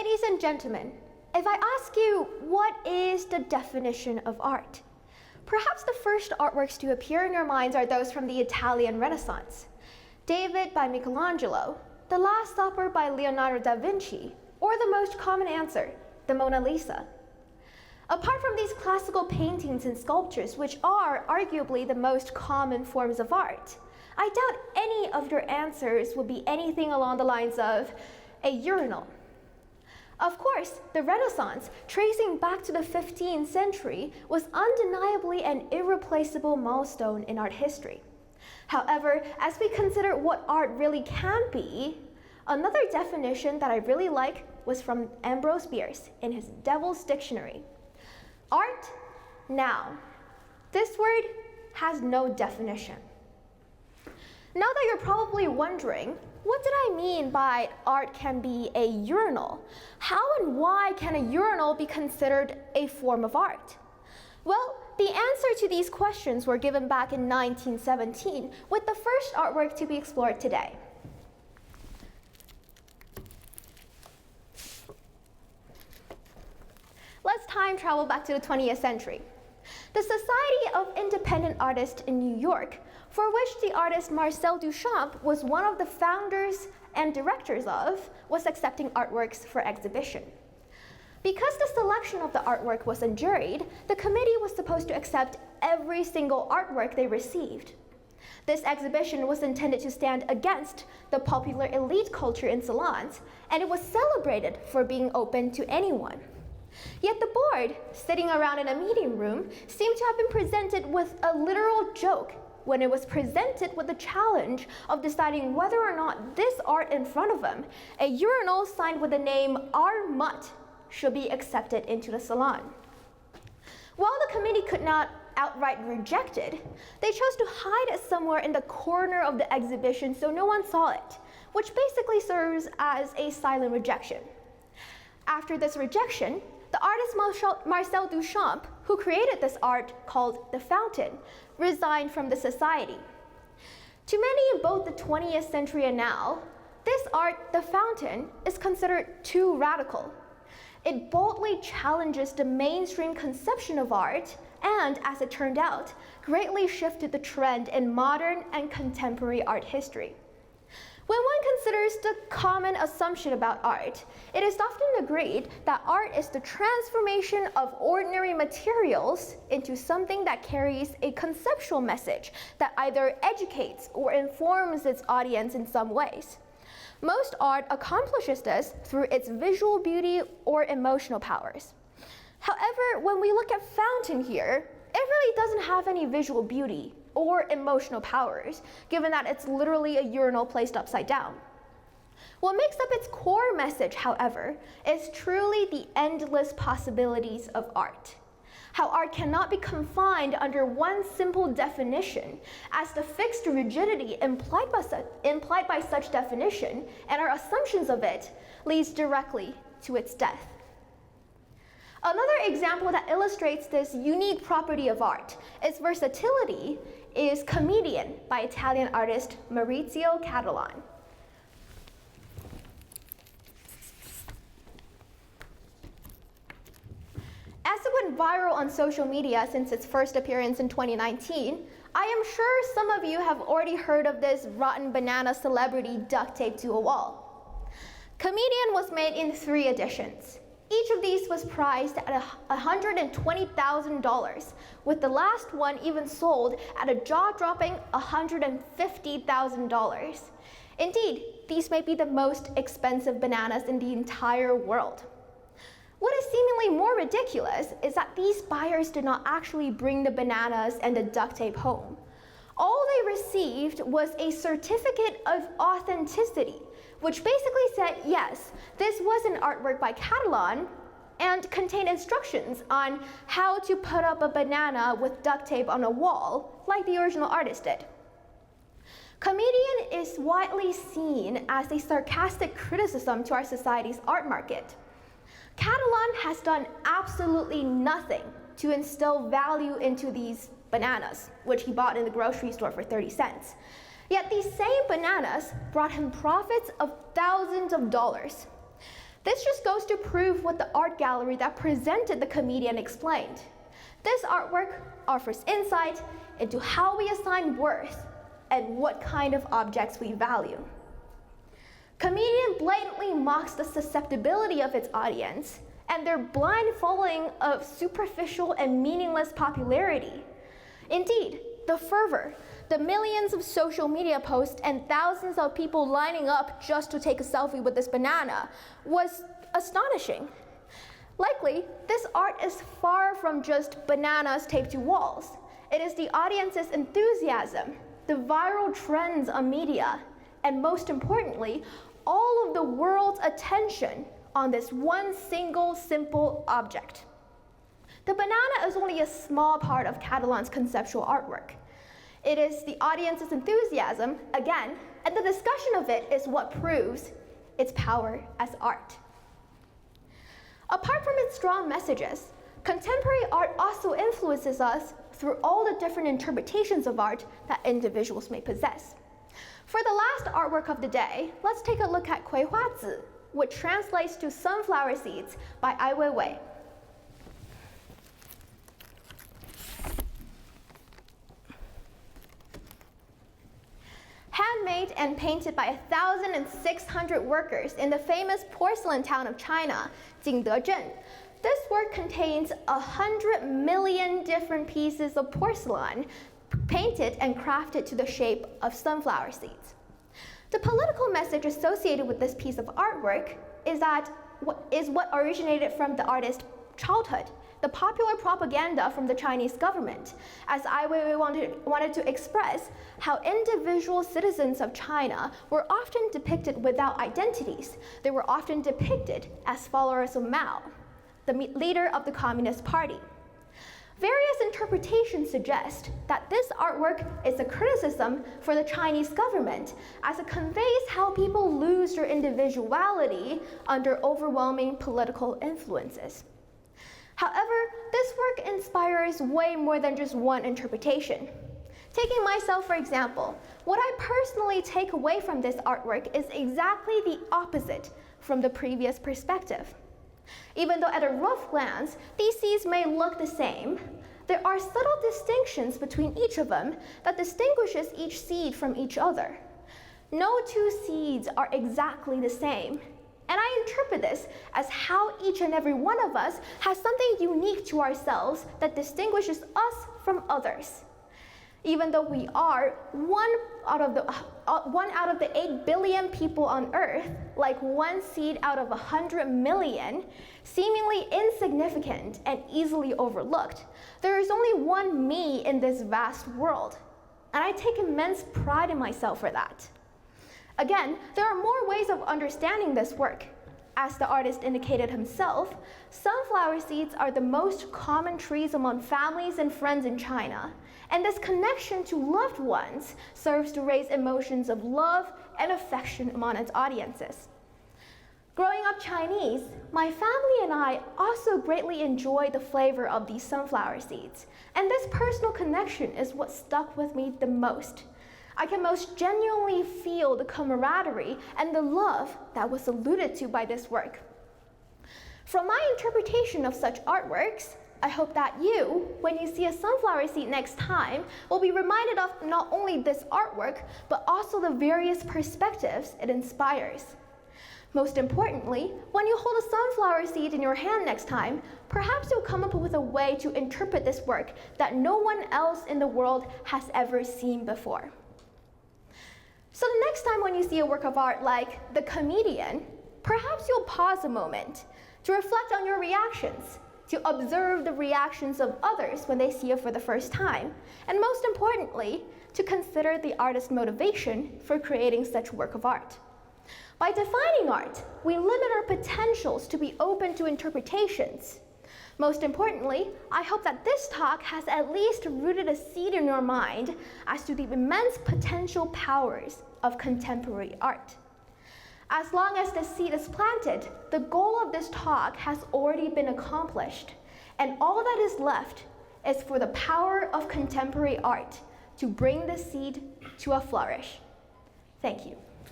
Ladies and gentlemen, if I ask you what is the definition of art, perhaps the first artworks to appear in your minds are those from the Italian Renaissance. David by Michelangelo, The Last Supper by Leonardo da Vinci, or the most common answer, the Mona Lisa. Apart from these classical paintings and sculptures, which are arguably the most common forms of art, I doubt any of your answers will be anything along the lines of a urinal. Of course, the Renaissance, tracing back to the 15th century, was undeniably an irreplaceable milestone in art history. However, as we consider what art really can be, another definition that I really like was from Ambrose Bierce in his Devil's Dictionary. Art, noun. This word has no definition. Now that you're probably wondering, what did I mean by art can be a urinal? How and why can a urinal be considered a form of art? Well, the answer to these questions were given back in 1917 with the first artwork to be explored today. Let's time travel back to the 20th century. The Society of Independent Artists in New York, for which the artist Marcel Duchamp was one of the founders and directors of, was accepting artworks for exhibition. Because the selection of the artwork was unjuried, the committee was supposed to accept every single artwork they received. This exhibition was intended to stand against the popular elite culture in salons, and it was celebrated for being open to anyone. Yet the board, sitting around in a meeting room, seemed to have been presented with a literal joke when it was presented with the challenge of deciding whether or not this art in front of them, a urinal signed with the name R. Mutt, should be accepted into the salon. While the committee could not outright reject it, they chose to hide it somewhere in the corner of the exhibition so no one saw it, which basically serves as a silent rejection. After this rejection, the artist Marcel Duchamp, who created this art called The Fountain, resigned from the society. To many in both the 20th century and now, this art, The Fountain, is considered too radical. It boldly challenges the mainstream conception of art and, as it turned out, greatly shifted the trend in modern and contemporary art history. When one considers the common assumption about art, it is often agreed that art is the transformation of ordinary materials into something that carries a conceptual message that either educates or informs its audience in some ways. Most art accomplishes this through its visual beauty or emotional powers. However, when we look at Fountain here, it really doesn't have any visual beauty or emotional powers, given that it's literally a urinal placed upside down. What makes up its core message, however, is truly the endless possibilities of art. How art cannot be confined under one simple definition, as the fixed rigidity implied by such definition and our assumptions of it leads directly to its death. Another example that illustrates this unique property of art, its versatility, is Comedian by Italian artist Maurizio Cattelan. As it went viral on social media since its first appearance in 2019, I am sure some of you have already heard of this rotten banana celebrity duct taped to a wall. Comedian was made in 3 editions. Each of these was priced at $120,000, with the last one even sold at a jaw-dropping $150,000. Indeed, these may be the most expensive bananas in the entire world. What is seemingly more ridiculous is that these buyers did not actually bring the bananas and the duct tape home. All they received was a certificate of authenticity, which basically said, yes, this was an artwork by Cattelan and contained instructions on how to put up a banana with duct tape on a wall, like the original artist did. Comedian is widely seen as a sarcastic criticism to our society's art market. Cattelan has done absolutely nothing to instill value into these bananas, which he bought in the grocery store for 30 cents. Yet these same bananas brought him profits of thousands of dollars. This just goes to prove what the art gallery that presented the comedian explained. This artwork offers insight into how we assign worth and what kind of objects we value. Comedian blatantly mocks the susceptibility of its audience and their blind following of superficial and meaningless popularity. Indeed, the fervor, the millions of social media posts and thousands of people lining up just to take a selfie with this banana was astonishing. Likely, this art is far from just bananas taped to walls. It is the audience's enthusiasm, the viral trends on media, and most importantly, all of the world's attention on this one single simple object. The banana is only a small part of Catalan's conceptual artwork. It is the audience's enthusiasm, again, and the discussion of it is what proves its power as art. Apart from its strong messages, contemporary art also influences us through all the different interpretations of art that individuals may possess. For the last artwork of the day, let's take a look at 葵花籽, which translates to sunflower seeds by Ai Weiwei. Handmade and painted by 1,600 workers in the famous porcelain town of China, Jingdezhen. This work contains 100 million different pieces of porcelain painted and crafted to the shape of sunflower seeds. The political message associated with this piece of artwork is what originated from the artist's childhood, the popular propaganda from the Chinese government, as Ai Weiwei wanted to express how individual citizens of China were often depicted without identities. They were often depicted as followers of Mao, the leader of the Communist Party. Various interpretations suggest that this artwork is a criticism for the Chinese government, as it conveys how people lose their individuality under overwhelming political influences. However, this work inspires way more than just one interpretation. Taking myself for example, what I personally take away from this artwork is exactly the opposite from the previous perspective. Even though at a rough glance, these seeds may look the same, there are subtle distinctions between each of them that distinguishes each seed from each other. No two seeds are exactly the same, and I interpret this as how each and every one of us has something unique to ourselves that distinguishes us from others. Even though we are one out of the 8 billion people on Earth, like one seed out of 100 million, seemingly insignificant and easily overlooked, there is only one me in this vast world. And I take immense pride in myself for that. Again, there are more ways of understanding this work. As the artist indicated himself, sunflower seeds are the most common trees among families and friends in China, and this connection to loved ones serves to raise emotions of love and affection among its audiences. Growing up Chinese, my family and I also greatly enjoy the flavor of these sunflower seeds, and this personal connection is what stuck with me the most. I can most genuinely feel the camaraderie and the love that was alluded to by this work. From my interpretation of such artworks, I hope that you, when you see a sunflower seed next time, will be reminded of not only this artwork, but also the various perspectives it inspires. Most importantly, when you hold a sunflower seed in your hand next time, perhaps you'll come up with a way to interpret this work that no one else in the world has ever seen before. So the next time when you see a work of art like The Comedian, perhaps you'll pause a moment to reflect on your reactions, to observe the reactions of others when they see it for the first time, and most importantly, to consider the artist's motivation for creating such work of art. By defining art, we limit our potentials to be open to interpretations. Most importantly, I hope that this talk has at least rooted a seed in your mind as to the immense potential powers of contemporary art. As long as the seed is planted, the goal of this talk has already been accomplished, and all that is left is for the power of contemporary art to bring the seed to a flourish. Thank you.